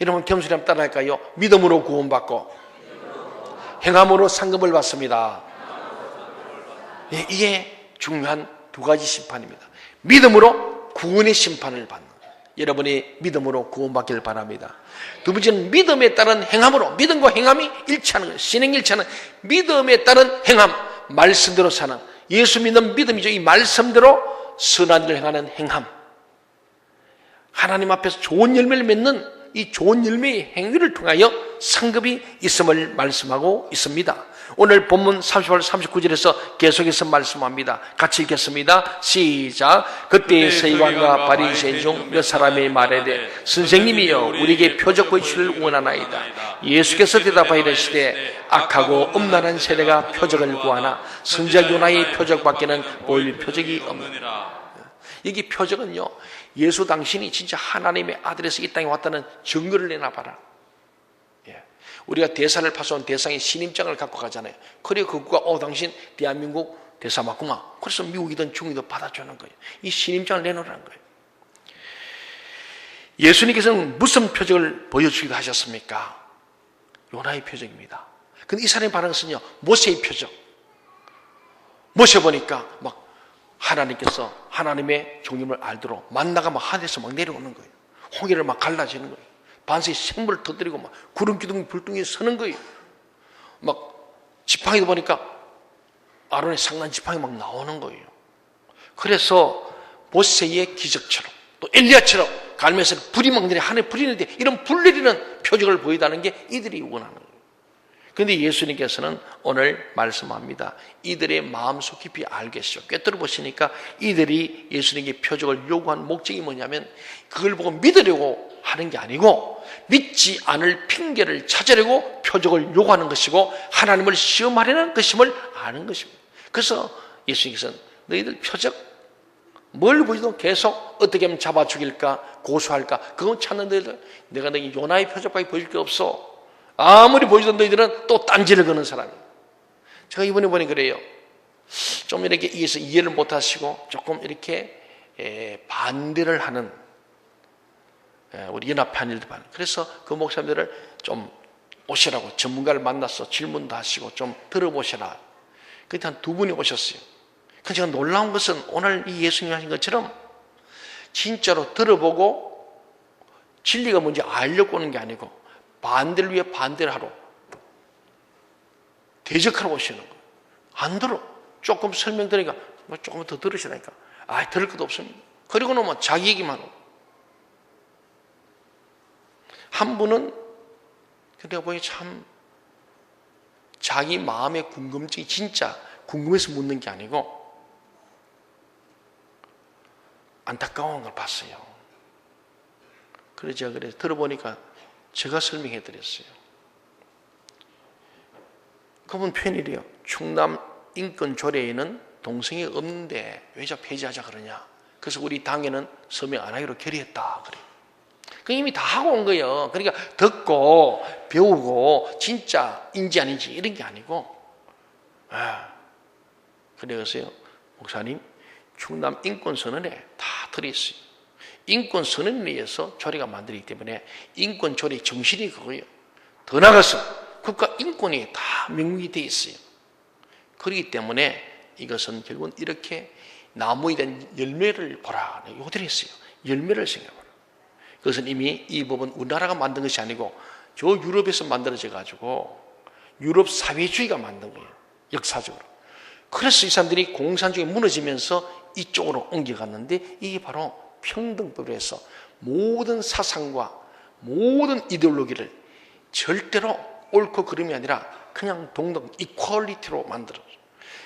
여러분 겸손히 한번 따라할까요? 믿음으로 구원받고 행함으로 상급을 받습니다. 예, 이게 중요한 두 가지 심판입니다. 믿음으로 구원의 심판을 받는 거예요. 여러분이 믿음으로 구원받기를 바랍니다. 두 번째는 믿음에 따른 행함으로, 믿음과 행함이 일치하는 거예요. 신행일치하는 믿음에 따른 행함, 말씀대로 사는, 예수 믿는 믿음이죠. 이 말씀대로 선한 일을 행하는 행함, 하나님 앞에서 좋은 열매를 맺는 이 좋은 열매의 행위를 통하여 상급이 있음을 말씀하고 있습니다. 오늘 본문 38, 39절에서 계속해서 말씀합니다. 같이 읽겠습니다. 시작. 그때 서기관과 바리새인 중 몇 사람이 말하되 선생님이여 우리에게 표적 보이시를 원하나이다. 예수께서 대답하여 이르시되 악하고 음란한 세대가 표적을 구하나 선지자 요나의 표적밖에는 보일 표적이 없느니라. 여기 표적은요, 예수 당신이 진짜 하나님의 아들에서 이 땅에 왔다는 증거를 내놔봐라. 예. 우리가 대사를 파손 대상의 신임장을 갖고 가잖아요. 그래 그가 당신 대한민국 대사 맞구만. 그래서 미국이든 중국이든 받아주는 거예요. 이 신임장을 내놓으라는 거예요. 예수님께서는 무슨 표적을 보여주기도 하셨습니까? 요나의 표적입니다. 근데 이 사람의 반응은요, 모세의 표적. 모세 보니까 막 하나님께서 하나님의 종임을 알도록 만나가 막 하늘에서 막 내려오는 거예요. 홍해를 막 갈라지는 거예요. 반석에 생물을 터뜨리고 막 구름 기둥이 불뚱이 서는 거예요. 막 지팡이도 보니까 아론의 상난 지팡이 막 나오는 거예요. 그래서 모세의 기적처럼 또 엘리야처럼 갈매에서 불이 막 내려 하늘에 불이 내리는데 이런 불 내리는 표적을 보이다는 게 이들이 원하는 거예요. 그런데 예수님께서는 오늘 말씀합니다. 이들의 마음속 깊이 알겠죠. 꿰뚫어 보시니까 이들이 예수님에게 표적을 요구한 목적이 뭐냐면 그걸 보고 믿으려고 하는 게 아니고 믿지 않을 핑계를 찾으려고 표적을 요구하는 것이고 하나님을 시험하려는 것임을 아는 것입니다. 그래서 예수님께서는 너희들 표적 뭘 보여도 계속 어떻게 하면 잡아 죽일까 고소할까 그건 찾는 너희들 내가 너희 요나의 표적밖에 보여줄 게 없어. 아무리 보여주던 너희들은 또 딴지를 거는 사람이에요. 제가 이번에 보니 그래요. 좀 이렇게 이해를 못 하시고 조금 이렇게 반대를 하는 우리 연합한일들 반. 그래서 그 목사님들을 좀 오시라고 전문가를 만나서 질문도 하시고 좀 들어보시라. 그때 한 두 분이 오셨어요. 그래서 제가 놀라운 것은 오늘 이 예수님이 하신 것처럼 진짜로 들어보고 진리가 뭔지 알려고 오는 게 아니고 반대를 위해 반대를 하러 대적하러 오시는 거예요. 안 들어. 조금 설명드리니까 조금 더 들으시라니까. 들을 것도 없습니다. 그리고 나면 자기 얘기만 하고. 한 분은 내가 보니 참 자기 마음의 궁금증이 진짜 궁금해서 묻는 게 아니고 안타까운 걸 봤어요. 그래서 제가 들어보니까 제가 설명해 드렸어요. 그분 표현이래요. 충남 인권조례에는 동성이 없는데 왜 저 폐지하자 그러냐. 그래서 우리 당에는 서명 안 하기로 결의했다. 그래요. 그 이미 다 하고 온 거예요. 그러니까 듣고 배우고 진짜 인지 아닌지 이런 게 아니고 그래서요. 목사님 충남 인권선언에 다 들어있어요. 인권선언에 의해서 조례가 만들기 때문에 인권조례 정신이 그거예요. 더 나아가서 국가 인권이 다 명명이 되어 있어요. 그렇기 때문에 이것은 결국은 이렇게 나무에 대한 열매를 보라. 이것들이 있어요. 열매를 생각해보라. 그것은 이미 이 법은 우리나라가 만든 것이 아니고 저 유럽에서 만들어져 가지고 유럽 사회주의가 만든 거예요. 역사적으로. 그래서 이 사람들이 공산주의가 무너지면서 이쪽으로 옮겨갔는데 이게 바로 평등법으로 해서 모든 사상과 모든 이데올로기를 절대로 옳고 그름이 아니라 그냥 동등 이퀄리티로 만들었어요.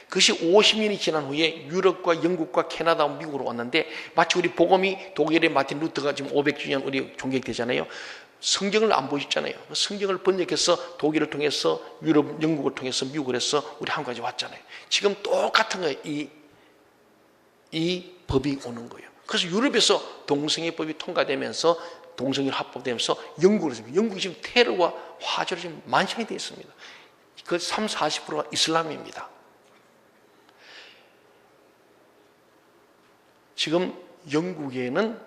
그것이 50년이 지난 후에 유럽과 영국과 캐나다, 미국으로 왔는데 마치 우리 복음이 독일의 마틴 루터가 지금 500주년 우리 종격되잖아요. 성경을 안 보셨잖아요. 성경을 번역해서 독일을 통해서 유럽, 영국을 통해서 미국을 해서 우리 한국까지 왔잖아요. 지금 똑같은 거예요. 이 법이 오는 거예요. 그래서 유럽에서 동성애법이 통과되면서 동성애 합법되면서 영국이 지금 테러와 화재로 지금 만찬이 되어 있습니다. 그 30-40%가 이슬람입니다. 지금 영국에는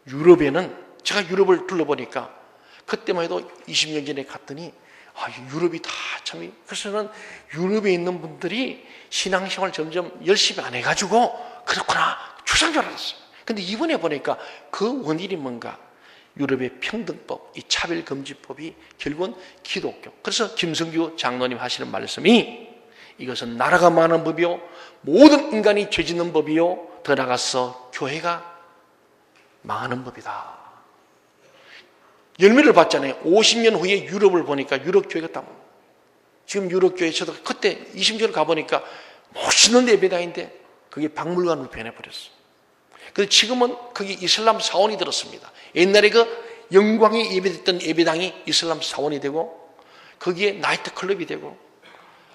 유럽에는 제가 유럽을 둘러보니까 그때만 해도 20년 전에 갔더니 유럽이 다 참 그래서 저는 유럽에 있는 분들이 신앙생활 점점 열심히 안 해가지고 그렇구나 추상줄 알았어요. 근데 이번에 보니까 그 원인이 뭔가 유럽의 평등법, 이 차별금지법이 결국은 기독교. 그래서 김성규 장로님 하시는 말씀이 이것은 나라가 망하는 법이요 모든 인간이 죄 짓는 법이요 더 나아가서 교회가 망하는 법이다. 열매를 봤잖아요. 50년 후에 유럽을 보니까 유럽 교회가 다 지금 유럽 교회 저도 그때 20년 가보니까 멋있는 예배당인데 그게 박물관으로 변해버렸어. 그래서 지금은 거기 이슬람 사원이 들었습니다. 옛날에 그 영광이 예배됐던 예배당이 이슬람 사원이 되고 거기에 나이트 클럽이 되고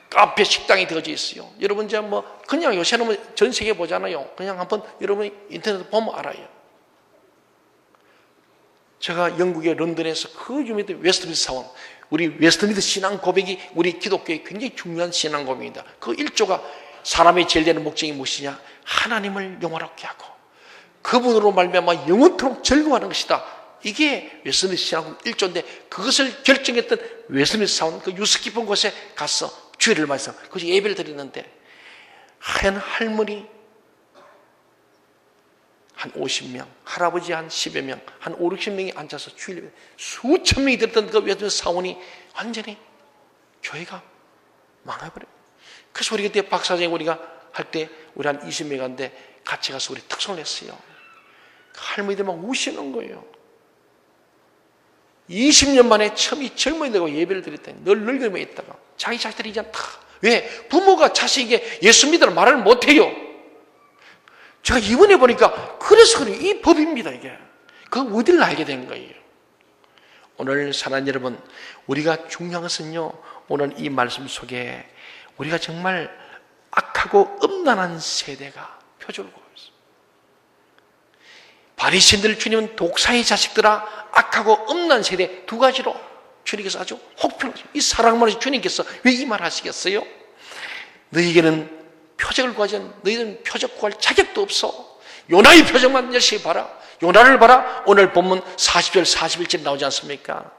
카페 식당이 되어져 있어요. 여러분 이제 뭐 그냥 요새는 전 세계 보잖아요. 그냥 한번 여러분 인터넷 보면 알아요. 제가 영국의 런던에서 그 유명한 웨스트민스터 사원, 우리 웨스트민스터 신앙 고백이 우리 기독교의 굉장히 중요한 신앙 고백입니다. 그 1조가 사람의 제일 되는 목적이 무엇이냐? 하나님을 영원하게 하고 그분으로 말미암아 영원토록 즐거워하는 것이다. 이게 웨스트민스터 신앙 1조인데 그것을 결정했던 웨스트민스터 사원 그 유서 깊은 곳에 가서 주일을 맞서 거기서 예배를 드렸는데 하얀 할머니 한 50명, 할아버지 한 10여 명, 한 5, 60명이 앉아서 주일 예배 수천 명이 들었던 그 웨스트민스터 사원이 완전히 교회가 망해버려요. 그래서 우리 그때 박사장 우리가 할 때 우리 한 20명 한데 같이 가서 우리 특송을 했어요. 그 할머니들 막 우시는 거예요. 20년 만에 처음이 젊은이 되고 예배를 드렸더니 늘 늙음에 있다가 자기 자식들이 이제 다 왜? 부모가 자식에게 예수 믿으라 말을 못해요. 제가 이번에 보니까 그래서 그래요. 이 법입니다 이게. 그 어디를 알게 된 거예요. 오늘 사랑하는 여러분 우리가 중요한 것은요 오늘 이 말씀 속에 우리가 정말 악하고 음란한 세대가 표적을 보고 있어요. 바리새인들 주님은 독사의 자식들아 악하고 음란한 세대 두 가지로 주님께서 아주 혹평하시고 이 사랑만으로 주님께서 왜 이 말 하시겠어요? 너희에게는 표적을 구하지 않는 너희는 표적 구할 자격도 없어. 요나의 표적만 열심히 봐라. 요나를 봐라. 오늘 본문 40절 41절 나오지 않습니까?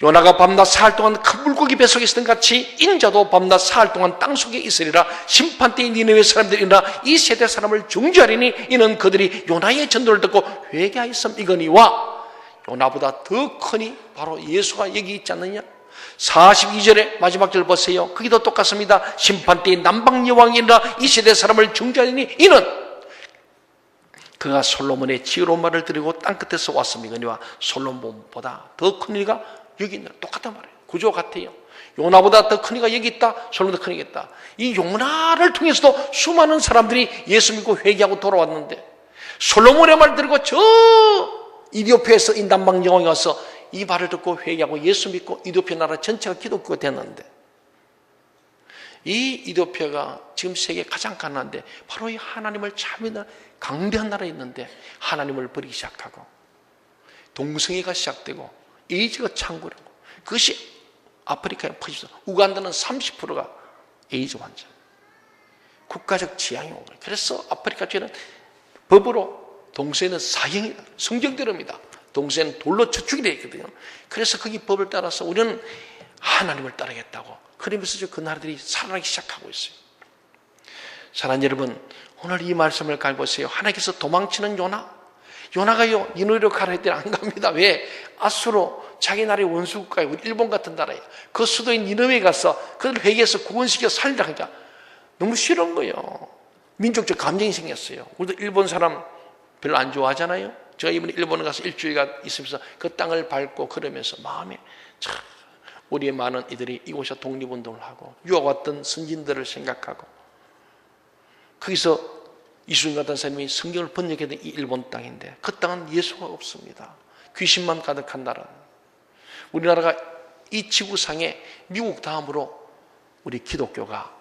요나가 밤낮 사흘 동안 큰 물고기 뱃속에 있었던 같이 인자도 밤낮 사흘 동안 땅속에 있으리라. 심판때에 니느웨 사람들이 일어나 이 세대 사람을 중지하리니 이는 그들이 요나의 전도를 듣고 회개하였음 이거니와 요나보다 더 크니 바로 예수가 여기 있지 않느냐. 42절의 마지막 절 보세요. 거기도 똑같습니다. 심판때에 남방여왕이 일어나 이 세대 사람을 중지하리니 이는 그가 솔로몬의 지혜로운 말을 드리고 땅끝에서 왔음이거니와 솔로몬보다 더 큰 이가 여기 있는 똑같단 말이에요. 구조가 같아요. 요나보다 더 큰 이가 여기 있다. 솔로몬보다 큰 이가 있다. 이 요나를 통해서도 수많은 사람들이 예수 믿고 회개하고 돌아왔는데 솔로몬의 말을 들고 저 이디오피아에서 이 남방여왕이 와서 이 말을 듣고 회개하고 예수 믿고 이디오피아 나라 전체가 기독교가 됐는데 이 이디오피아가 지금 세계 가장 가난한데 바로 이 하나님을 잘 믿는 강대한 나라에 있는데 하나님을 버리기 시작하고 동성애가 시작되고 에이즈가 창궐하고 그것이 아프리카에 퍼지면서 우간다는 30%가 에이즈 환자 국가적 지향이 오고 그래서 아프리카 주에는 법으로 동성애는 사형이다. 성경대로입니다. 동성애는 돌로 저축이 되어 있거든요. 그래서 거기 법을 따라서 우리는 하나님을 따르겠다고 그러면서 그 나라들이 살아나기 시작하고 있어요. 사랑하는 여러분 오늘 이 말씀을 잘 보세요. 하나님께서 도망치는 요나가요 니느웨로 가라 했더니 안 갑니다. 왜? 아수로 자기 나라의 원수국가에 우리 일본 같은 나라에 그 수도인 니느웨에 가서 그들 회개해서 구원시켜 살리라 하니까 너무 싫은 거예요. 민족적 감정이 생겼어요. 우리도 일본 사람 별로 안 좋아하잖아요. 제가 이번에 일본에 가서 일주일간 있으면서 그 땅을 밟고 그러면서 마음에 참 우리의 많은 이들이 이곳에서 독립운동을 하고 유학 왔던 선진들을 생각하고 거기서 이순신 같은 사람이 성경을 번역했던 이 일본 땅인데 그 땅은 예수가 없습니다. 귀신만 가득한 나라. 우리나라가 이 지구상에 미국 다음으로 우리 기독교가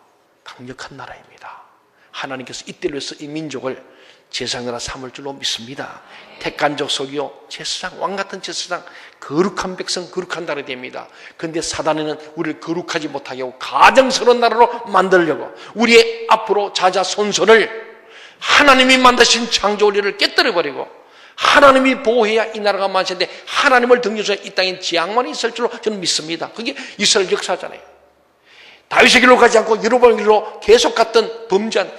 강력한 나라입니다. 하나님께서 이때를 위해서 이 민족을 제사장나라 삼을 줄로 믿습니다. 택한 족속이요 제사장 왕같은 제사장 거룩한 백성 거룩한 나라가 됩니다. 그런데 사단에는 우리를 거룩하지 못하게 하고 가증스러운 나라로 만들려고 우리의 앞으로 자자손손을 하나님이 만드신 창조원리를 깨뜨려버리고 하나님이 보호해야 이 나라가 만세인데 하나님을 등져서 이 땅에 지향만 있을 줄로 저는 믿습니다. 그게 이스라엘 역사잖아요. 다윗의 길로 가지 않고 여로보암의 길로 계속 갔던 범죄한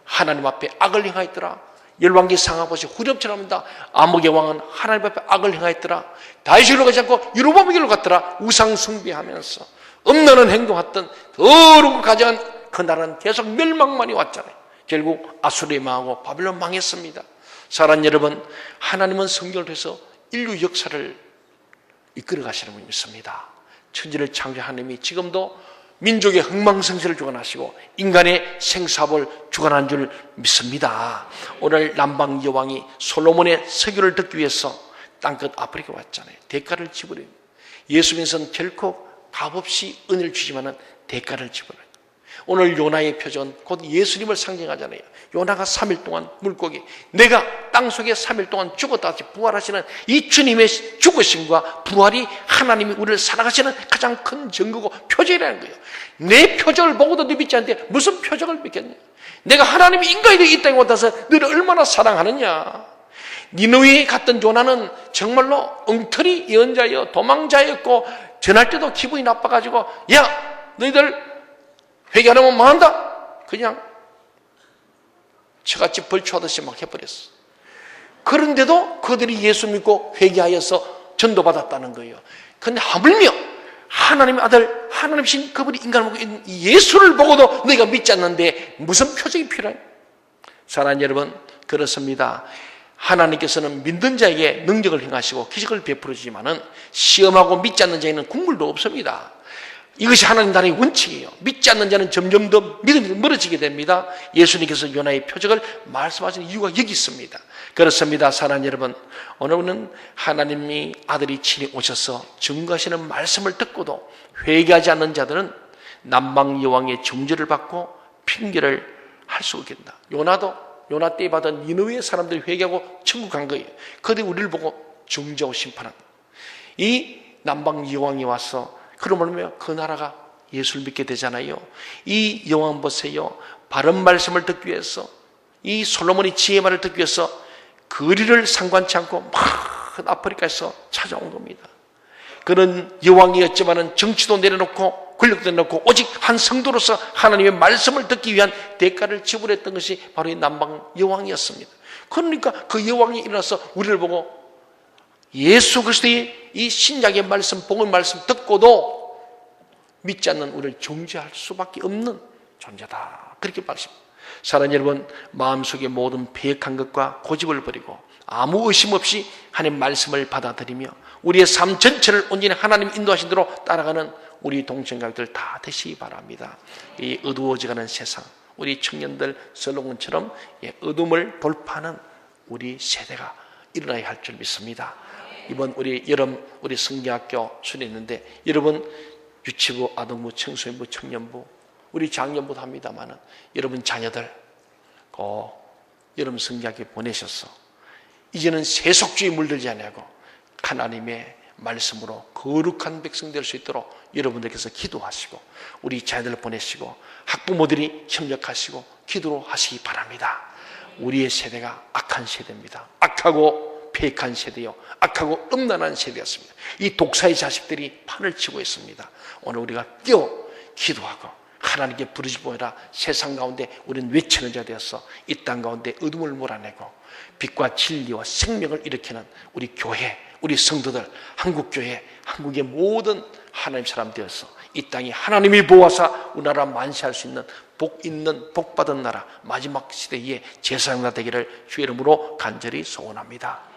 하나님 앞에 악을 행하였더라. 열왕기 상하 보시 후렴처럼 합니다. 아목의 왕은 하나님 앞에 악을 행하였더라. 다윗의 길로 가지 않고 여로보암의 길로 갔더라. 우상 숭배하면서 엄나는 행동했던 더럽고 가져간 그 나라는 계속 멸망만이 왔잖아요. 결국 아수르에 망하고 바벨론 망했습니다. 사랑하는 여러분, 하나님은 성경을 통해서 인류 역사를 이끌어 가시는 분이 믿습니다. 천지를 창조한 하나님이 지금도 민족의 흥망성쇠를 주관하시고 인간의 생사를 주관한 줄 믿습니다. 오늘 남방 여왕이 솔로몬의 설교를 듣기 위해서 땅끝 아프리카 왔잖아요. 대가를 지불해요. 예수님께서는 결코 값없이 은혜를 주지만은 대가를 지불해요. 오늘 요나의 표정은 곧 예수님을 상징하잖아요. 요나가 3일 동안 물고기, 내가 땅속에 3일 동안 죽었다 다시 부활하시는 이 주님의 죽으심과 부활이 하나님이 우리를 사랑하시는 가장 큰 증거고 표적이라는 거예요. 내 표적을 보고도 너 믿지 않는데 무슨 표적을 믿겠냐? 내가 하나님이 인간이 되어 이 땅에 와서 너를 얼마나 사랑하느냐? 니느웨에 갔던 요나는 정말로 엉터리 예언자여 도망자였고 전할 때도 기분이 나빠가지고 야 너희들 회개하면 망한다. 그냥 저같이 벌초하듯이 막 해버렸어. 그런데도 그들이 예수 믿고 회개하여서 전도받았다는 거예요. 그런데 하물며 하나님의 아들 하나님이신 그분이 인간을 보고 있는 예수를 보고도 너희가 믿지 않는데 무슨 표적이 필요해? 사랑하는 여러분, 그렇습니다. 하나님께서는 믿는 자에게 능력을 행하시고 기적을 베풀어 주지만은 시험하고 믿지 않는 자에는 국물도 없습니다. 이것이 하나님 나라의 원칙이에요. 믿지 않는 자는 점점 더 믿음이 멀어지게 됩니다. 예수님께서 요나의 표적을 말씀하시는 이유가 여기 있습니다. 그렇습니다. 사랑하는 여러분, 오늘은 하나님이 아들이 친히 오셔서 증거하시는 말씀을 듣고도 회개하지 않는 자들은 남방 여왕의 중죄를 받고 핑계를 할 수 없겠다. 요나 때 받은 니느웨 사람들이 회개하고 천국 간 거예요. 그들이 우리를 보고 중죄하고 심판한 거예요. 이 남방 여왕이 와서 그러면 그 나라가 예수를 믿게 되잖아요. 이 여왕 보세요. 바른 말씀을 듣기 위해서 이 솔로몬의 지혜의 말을 듣기 위해서 거리를 상관치 않고 막 아프리카에서 찾아온 겁니다. 그런 여왕이었지만은 정치도 내려놓고 권력도 내려놓고 오직 한 성도로서 하나님의 말씀을 듣기 위한 대가를 지불했던 것이 바로 이 남방 여왕이었습니다. 그러니까 그 여왕이 일어나서 우리를 보고 예수 그리스도의 이 신약의 말씀, 복음의 말씀 듣고도 믿지 않는 우리를 정죄할 수밖에 없는 존재다. 그렇게 말씀합니다. 사랑하는 여러분, 마음속에 모든 배역한 것과 고집을 버리고 아무 의심 없이 하나님의 말씀을 받아들이며 우리의 삶 전체를 온전히 하나님 인도하신 대로 따라가는 우리 동천가족들 다 되시기 바랍니다. 이 어두워져가는 세상, 우리 청년들 솔로몬처럼 어둠을 돌파하는 우리 세대가 일어나야 할 줄 믿습니다. 이번 우리 여름 우리 성경학교 수련했는데 여러분 유치부, 아동부, 청소년부, 청년부, 우리 장년부도 합니다만은 여러분 자녀들 여름 성경학교에 보내셔서 이제는 세속주의 물들지 않냐고 하나님의 말씀으로 거룩한 백성 될 수 있도록 여러분들께서 기도하시고 우리 자녀들 보내시고 학부모들이 협력하시고 기도로 하시기 바랍니다. 우리의 세대가 악한 세대입니다. 악하고 폐역한 세대요, 악하고 음란한 세대였습니다. 이 독사의 자식들이 판을 치고 있습니다. 오늘 우리가 기도하고 하나님께 부르짖고 보라. 세상 가운데 우리는 외치는 자가 되어서 이 땅 가운데 어둠을 몰아내고 빛과 진리와 생명을 일으키는 우리 교회, 우리 성도들, 한국교회, 한국의 모든 하나님 사람 되어서 이 땅이 하나님이 보호하사 우리나라 만세할 수 있는 복 있는 복 받은 나라 마지막 시대의 제사장나 되기를 주의 이름으로 간절히 소원합니다.